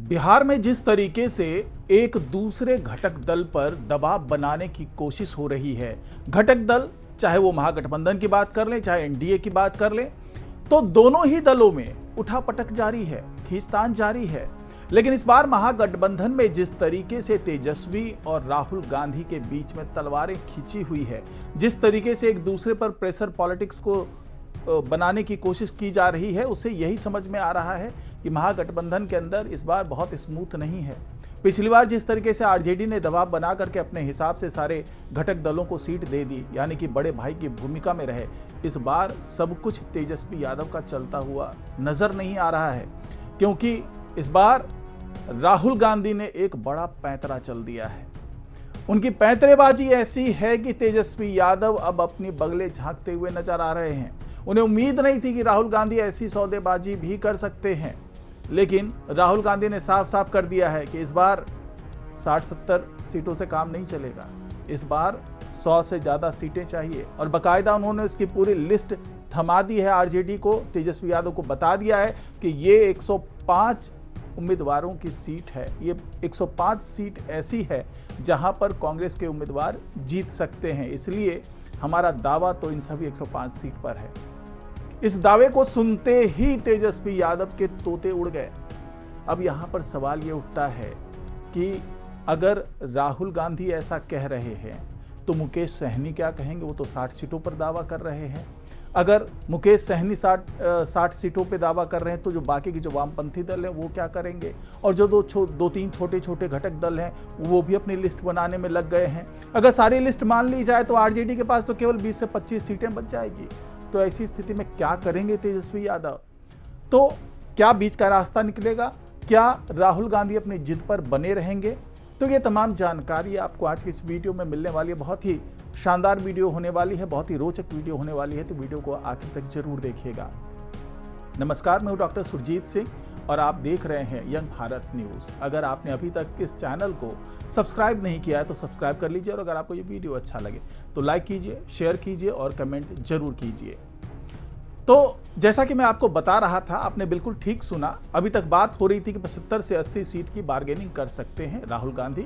बिहार में जिस तरीके से एक दूसरे घटक दल पर दबाव बनाने की कोशिश हो रही है, घटक दल चाहे वो महागठबंधन की बात कर लें चाहे एनडीए की बात कर लें, तो दोनों ही दलों में उठापटक जारी है, खींचतान जारी है। लेकिन इस बार महागठबंधन में जिस तरीके से तेजस्वी और राहुल गांधी के बीच में तलवारें खींची हुई है, जिस तरीके से एक दूसरे पर प्रेशर पॉलिटिक्स को बनाने की कोशिश की जा रही है, उससे यही समझ में आ रहा है कि महागठबंधन के अंदर इस बार बहुत स्मूथ नहीं है। पिछली बार जिस तरीके से आरजेडी ने दबाव बना करके अपने हिसाब से सारे घटक दलों को सीट दे दी, यानी कि बड़े भाई की भूमिका में रहे, इस बार सब कुछ तेजस्वी यादव का चलता हुआ नजर नहीं आ रहा है, क्योंकि इस बार राहुल गांधी ने एक बड़ा पैंतरा चल दिया है। उनकी पैंतरेबाजी ऐसी है कि तेजस्वी यादव अब अपनी बगले झांकते हुए नजर आ रहे हैं। उन्हें उम्मीद नहीं थी कि राहुल गांधी ऐसी सौदेबाजी भी कर सकते हैं, लेकिन राहुल गांधी ने साफ साफ कर दिया है कि इस बार 60-70 सीटों से काम नहीं चलेगा, इस बार 100 से ज्यादा सीटें चाहिए। और बाकायदा उन्होंने इसकी पूरी लिस्ट थमा दी है आरजेडी को, तेजस्वी यादव को बता दिया है कि ये 105 उम्मीदवारों की सीट है, ये 105 सीट ऐसी है जहां पर कांग्रेस के उम्मीदवार जीत सकते हैं, इसलिए हमारा दावा तो इन सभी 105 सीट पर है। इस दावे को सुनते ही तेजस्वी यादव के तोते उड़ गए। अब यहां पर सवाल ये उठता है कि अगर राहुल गांधी ऐसा कह रहे हैं तो मुकेश सहनी क्या कहेंगे? वो तो 60 सीटों पर दावा कर रहे हैं। अगर मुकेश सहनी 60 सीटों पे दावा कर रहे हैं तो जो बाकी की जो वामपंथी दल हैं वो क्या करेंगे? और जो दो तीन छोटे छोटे घटक दल हैं वो भी अपनी लिस्ट बनाने में लग गए हैं। अगर सारी लिस्ट मान ली जाए तो आरजेडी के पास तो केवल 20 से 25 सीटें बच जाएगी। तो ऐसी स्थिति में क्या करेंगे तेजस्वी यादव? तो क्या बीच का रास्ता निकलेगा? क्या राहुल गांधी अपनी जिद पर बने रहेंगे? तो ये तमाम जानकारी आपको आज की इस वीडियो में मिलने वाली है। बहुत ही शानदार वीडियो होने वाली है, बहुत ही रोचक वीडियो होने वाली है, तो वीडियो को आखिर तक जरूर देखिएगा। नमस्कार, मैं हूं डॉक्टर सुरजीत सिंह और आप देख रहे हैं यंग भारत न्यूज़। अगर आपने अभी तक इस चैनल को सब्सक्राइब नहीं किया है तो सब्सक्राइब कर लीजिए, और अगर आपको ये वीडियो अच्छा लगे तो लाइक कीजिए, शेयर कीजिए और कमेंट जरूर कीजिए। तो जैसा कि मैं आपको बता रहा था, आपने बिल्कुल ठीक सुना, अभी तक बात हो रही थी कि 75 से 80 सीट की बार्गेनिंग कर सकते हैं राहुल गांधी,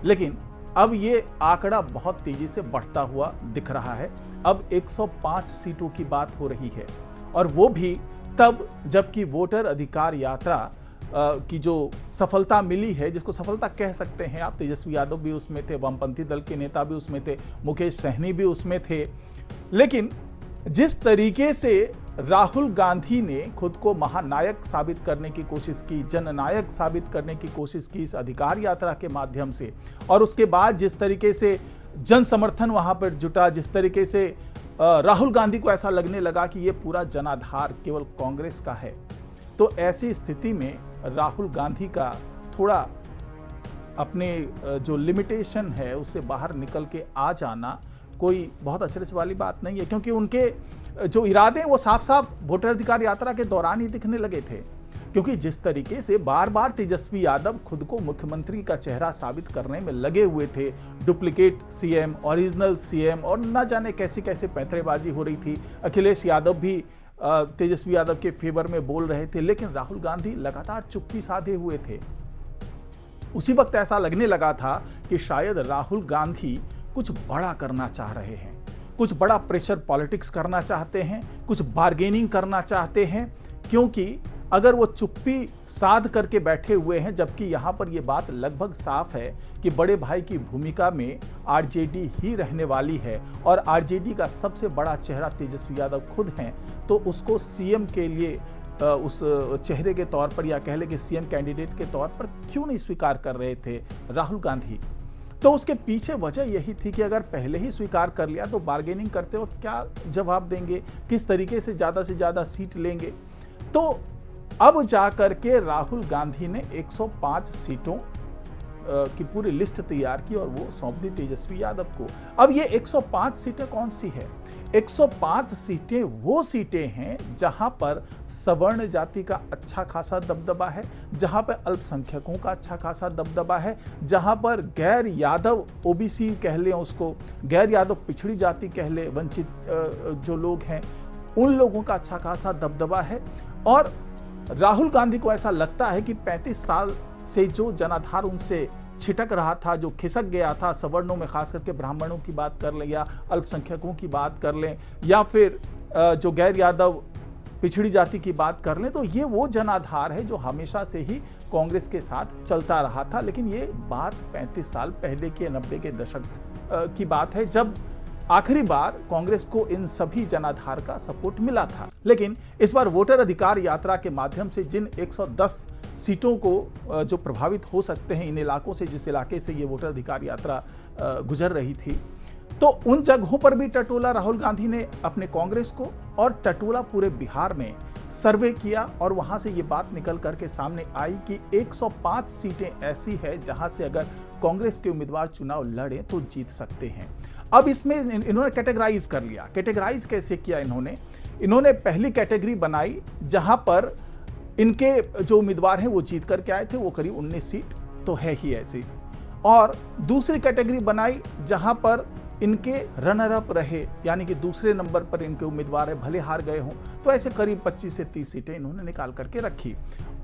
लेकिन अब ये आंकड़ा बहुत तेजी से बढ़ता हुआ दिख रहा है। अब 105 सीटों की बात हो रही है, और वो भी तब जबकि वोटर अधिकार यात्रा की जो सफलता मिली है, जिसको सफलता कह सकते हैं आप, तेजस्वी यादव भी उसमें थे, वामपंथी दल के नेता भी उसमें थे, मुकेश सहनी भी उसमें थे। लेकिन जिस तरीके से राहुल गांधी ने खुद को महानायक साबित करने की कोशिश की, जननायक साबित करने की कोशिश की इस अधिकार यात्रा के माध्यम से, और उसके बाद जिस तरीके से जन समर्थन वहां पर जुटा, जिस तरीके से राहुल गांधी को ऐसा लगने लगा कि ये पूरा जनाधार केवल कांग्रेस का है, तो ऐसी स्थिति में राहुल गांधी का थोड़ा अपने जो लिमिटेशन है उससे बाहर निकल के आ जाना कोई बहुत अचरज वाली बात नहीं है, क्योंकि उनके जो इरादे वो साफ साफ वोटर अधिकार यात्रा के दौरान ही दिखने लगे थे। क्योंकि जिस तरीके से बार बार तेजस्वी यादव खुद को मुख्यमंत्री का चेहरा साबित करने में लगे हुए थे, डुप्लीकेट सीएम, ओरिजिनल सीएम, और ना जाने कैसी कैसे पैंतरेबाजी हो रही थी। अखिलेश यादव भी तेजस्वी यादव के फेवर में बोल रहे थे, लेकिन राहुल गांधी लगातार चुप्पी साधे हुए थे। उसी वक्त ऐसा लगने लगा था कि शायद राहुल गांधी कुछ बड़ा करना चाह रहे हैं, कुछ बड़ा प्रेशर पॉलिटिक्स करना चाहते हैं, कुछ बार्गेनिंग करना चाहते हैं, क्योंकि अगर वो चुप्पी साध करके बैठे हुए हैं, जबकि यहां पर ये बात लगभग साफ है कि बड़े भाई की भूमिका में आरजेडी ही रहने वाली है, और आरजेडी का सबसे बड़ा चेहरा तेजस्वी यादव खुद हैं, तो उसको सीएम के लिए उस चेहरे के तौर पर, या कह लें कि सीएम कैंडिडेट के तौर पर क्यों नहीं स्वीकार कर रहे थे राहुल गांधी? तो उसके पीछे वजह यही थी कि अगर पहले ही स्वीकार कर लिया तो बार्गेनिंग करते वक्त क्या जवाब देंगे, किस तरीके से ज़्यादा सीट लेंगे। तो अब जाकर के राहुल गांधी ने 105 सीटों की पूरी लिस्ट तैयार की और वो सौंप दी तेजस्वी यादव को। अब ये 105 सीटें कौन सी है? 105 सीटें वो सीटें हैं जहां पर सवर्ण जाति का अच्छा खासा दबदबा है, जहां पर अल्पसंख्यकों का अच्छा खासा दबदबा है, जहां पर गैर यादव ओबीसी कह लें उसको, गैर यादव पिछड़ी जाति कह लें, वंचित जो लोग हैं उन लोगों का अच्छा खासा दबदबा है, और राहुल गांधी को ऐसा लगता है कि 35 साल से जो जनाधार उनसे छिटक रहा था, जो खिसक गया था, सवर्णों में खास करके ब्राह्मणों की बात कर लें या अल्पसंख्यकों की बात कर लें या फिर जो गैर यादव पिछड़ी जाति की बात कर लें, तो ये वो जनाधार है जो हमेशा से ही कांग्रेस के साथ चलता रहा था। लेकिन ये बात 35 साल पहले के 90 के दशक की बात है, जब आखिरी बार कांग्रेस को इन सभी जनाधार का सपोर्ट मिला था। लेकिन इस बार वोटर अधिकार यात्रा के माध्यम से जिन 110 सीटों को जो प्रभावित हो सकते हैं इन इलाकों से, जिस इलाके से ये वोटर अधिकार यात्रा गुजर रही थी, तो उन जगहों पर भी टटोला राहुल गांधी ने अपने कांग्रेस को, और टटोला पूरे बिहार में सर्वे किया और वहां से ये बात निकल करके सामने आई कि 105 सीटें ऐसी है जहां से अगर कांग्रेस के उम्मीदवार चुनाव लड़े तो जीत सकते हैं। अब इसमें इन्होंने कैटेगराइज कर लिया। कैटेगराइज कैसे किया इन्होंने पहली कैटेगरी बनाई जहां पर इनके जो उम्मीदवार हैं वो जीत करके आए थे, वो करीब 19 सीट तो है ही ऐसी, और दूसरी कैटेगरी बनाई जहां पर इनके रनर अप रहे, यानी कि दूसरे नंबर पर इनके उम्मीदवार है, भले हार गए हों, तो ऐसे करीब 25 से 30 सीटें इन्होंने निकाल करके रखी।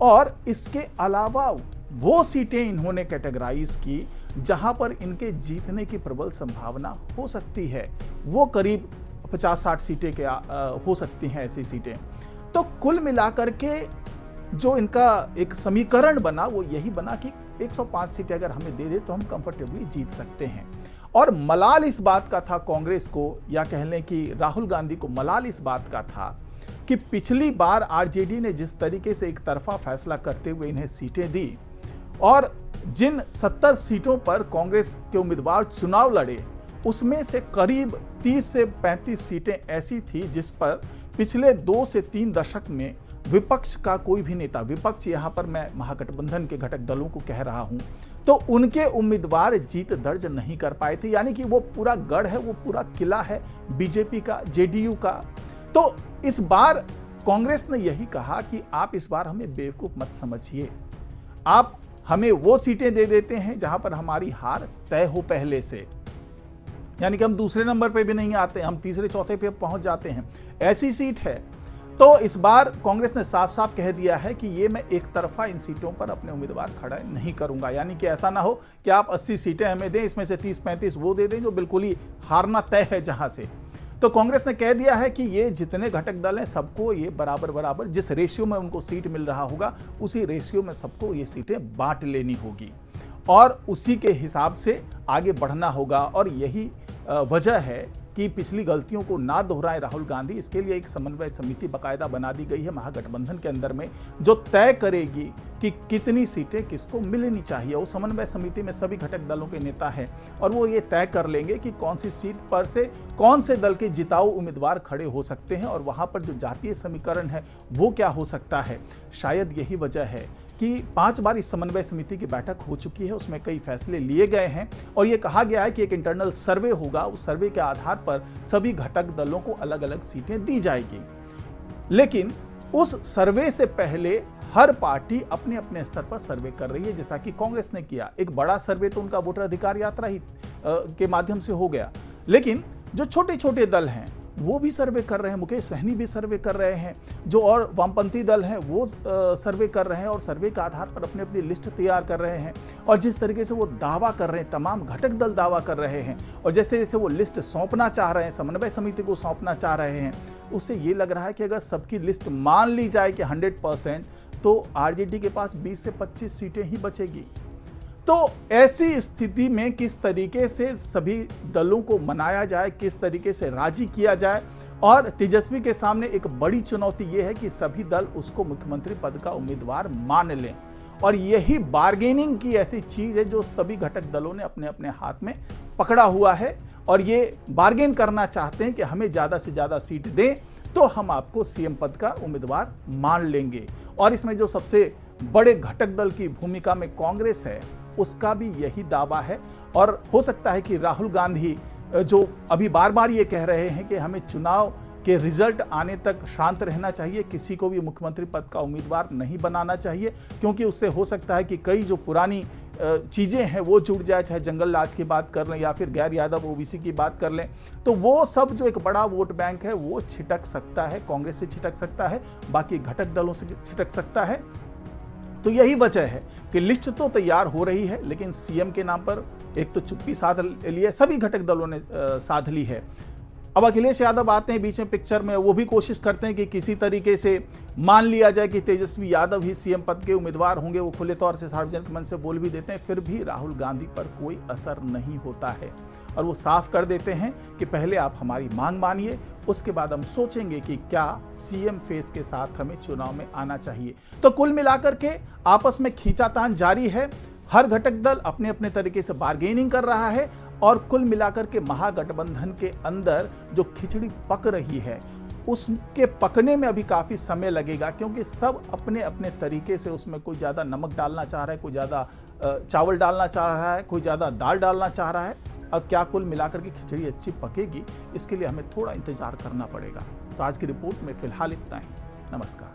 और इसके अलावा वो सीटें इन्होंने कैटेगराइज की जहां पर इनके जीतने की प्रबल संभावना हो सकती है, वो करीब 50-60 सीटें हो सकती हैं ऐसी सीटें। तो कुल मिलाकर के जो इनका एक समीकरण बना वो यही बना कि 105 सीटें अगर हमें दे दे तो हम कंफर्टेबली जीत सकते हैं। और मलाल इस बात का था कांग्रेस को, या कह लें कि राहुल गांधी को मलाल इस बात का था कि पिछली बार आरजेडी ने जिस तरीके से एक तरफा फैसला करते हुए इन्हें सीटें दी, और जिन 70 सीटों पर कांग्रेस के उम्मीदवार चुनाव लड़े, उसमें से करीब 30 से 35 सीटें ऐसी थी जिस पर पिछले 2 से 3 दशक में विपक्ष का कोई भी नेता, विपक्ष यहां पर मैं महागठबंधन के घटक दलों को कह रहा हूं, तो उनके उम्मीदवार जीत दर्ज नहीं कर पाए थे। यानी कि वो पूरा गढ़ है, वो पूरा किला है बीजेपी का, जेडीयू का। तो इस बार कांग्रेस ने यही कहा कि आप इस बार हमें बेवकूफ मत समझिए, आप हमें वो सीटें दे देते हैं जहां पर हमारी हार तय हो पहले से, यानी कि हम दूसरे नंबर पे भी नहीं आते, हम तीसरे चौथे पे पहुंच जाते हैं, ऐसी सीट है। तो इस बार कांग्रेस ने साफ साफ कह दिया है कि ये मैं एक तरफा इन सीटों पर अपने उम्मीदवार खड़ा नहीं करूंगा। यानी कि ऐसा ना हो कि आप 80 सीटें हमें दें, इसमें से 30-35 वो दे दें जो बिल्कुल ही हारना तय है जहां से। तो कांग्रेस ने कह दिया है कि ये जितने घटक दल हैं सबको ये बराबर बराबर जिस रेशियो में उनको सीट मिल रहा होगा उसी रेशियो में सबको ये सीटें बांट लेनी होगी और उसी के हिसाब से आगे बढ़ना होगा। और यही वजह है कि पिछली गलतियों को ना दोहराए राहुल गांधी, इसके लिए एक समन्वय समिति बाकायदा बना दी गई है महागठबंधन के अंदर में, जो तय करेगी कि कितनी सीटें किसको मिलनी चाहिए। उस समन्वय समिति में सभी घटक दलों के नेता हैं और वो ये तय कर लेंगे कि कौन सी सीट पर से कौन से दल के जिताऊ उम्मीदवार खड़े हो सकते हैं और वहां पर जो जातीय समीकरण है वो क्या हो सकता है। शायद यही वजह है कि 5 बार इस समन्वय समिति की बैठक हो चुकी है, उसमें कई फैसले लिए गए हैं और ये कहा गया है कि एक इंटरनल सर्वे होगा, उस सर्वे के आधार पर सभी घटक दलों को अलग अलग सीटें दी जाएगी। लेकिन उस सर्वे से पहले हर पार्टी अपने अपने स्तर पर सर्वे कर रही है, जैसा कि कांग्रेस ने किया। एक बड़ा सर्वे तो उनका वोटर अधिकार यात्रा ही के माध्यम से हो गया, लेकिन जो छोटे छोटे दल हैं वो भी सर्वे कर रहे हैं, मुकेश सहनी भी सर्वे कर रहे हैं, जो और वामपंथी दल हैं वो सर्वे कर रहे हैं और सर्वे के आधार पर अपनी अपनी लिस्ट तैयार कर रहे हैं। और जिस तरीके से वो दावा कर रहे हैं, तमाम घटक दल दावा कर रहे हैं और जैसे जैसे वो लिस्ट सौंपना चाह रहे हैं, समन्वय समिति को सौंपना चाह रहे हैं, उससे ये लग रहा है कि अगर सबकी लिस्ट मान ली जाए कि 100%, तो आरजेडी के पास 20 से 25 सीटें ही बचेगी। तो ऐसी स्थिति में किस तरीके से सभी दलों को मनाया जाए, किस तरीके से राजी किया जाए, और तेजस्वी के सामने एक बड़ी चुनौती यह है कि सभी दल उसको मुख्यमंत्री पद का उम्मीदवार मान लें। और यही बार्गेनिंग की ऐसी चीज है जो सभी घटक दलों ने अपने अपने हाथ में पकड़ा हुआ है और ये बार्गेन करना चाहते हैं कि हमें ज्यादा से ज्यादा सीट दें तो हम आपको सीएम पद का उम्मीदवार मान लेंगे। और इसमें जो सबसे बड़े घटक दल की भूमिका में कांग्रेस है, उसका भी यही दावा है। और हो सकता है कि राहुल गांधी जो अभी बार बार ये कह रहे हैं कि हमें चुनाव के रिजल्ट आने तक शांत रहना चाहिए, किसी को भी मुख्यमंत्री पद का उम्मीदवार नहीं बनाना चाहिए, क्योंकि उससे हो सकता है कि कई जो पुरानी चीज़ें हैं वो जुड़ जाए, चाहे जंगल राज की बात कर लें या फिर गैर यादव ओबीसी की बात कर लें, तो वो सब जो एक बड़ा वोट बैंक है वो छिटक सकता है, कांग्रेस से छिटक सकता है, बाकी घटक दलों से छिटक सकता है। तो यही वजह है कि लिस्ट तो तैयार हो रही है, लेकिन सीएम के नाम पर एक तो चुप्पी साध ली है, सभी घटक दलों ने साध ली है। अब अखिलेश यादव आते हैं बीच में पिक्चर में, वो भी कोशिश करते हैं कि किसी तरीके से मान लिया जाए कि तेजस्वी यादव ही सीएम पद के उम्मीदवार होंगे। वो खुले तौर से सार्वजनिक मंच से बोल भी देते हैं, फिर भी राहुल गांधी पर कोई असर नहीं होता है और वो साफ कर देते हैं कि पहले आप हमारी मांग मानिए, उसके बाद हम सोचेंगे कि क्या सीएम फेस के साथ हमें चुनाव में आना चाहिए। तो कुल मिलाकर के आपस में खींचातान जारी है, हर घटक दल अपने अपने तरीके से बार्गेनिंग कर रहा है और कुल मिलाकर के महागठबंधन के अंदर जो खिचड़ी पक रही है उसके पकने में अभी काफ़ी समय लगेगा, क्योंकि सब अपने अपने तरीके से उसमें कोई ज़्यादा नमक डालना चाह रहा है, कोई ज़्यादा चावल डालना चाह रहा है, कोई ज़्यादा दाल डालना चाह रहा है। अब क्या कुल मिलाकर के खिचड़ी अच्छी पकेगी, इसके लिए हमें थोड़ा इंतजार करना पड़ेगा। तो आज की रिपोर्ट में फिलहाल इतना ही। नमस्कार।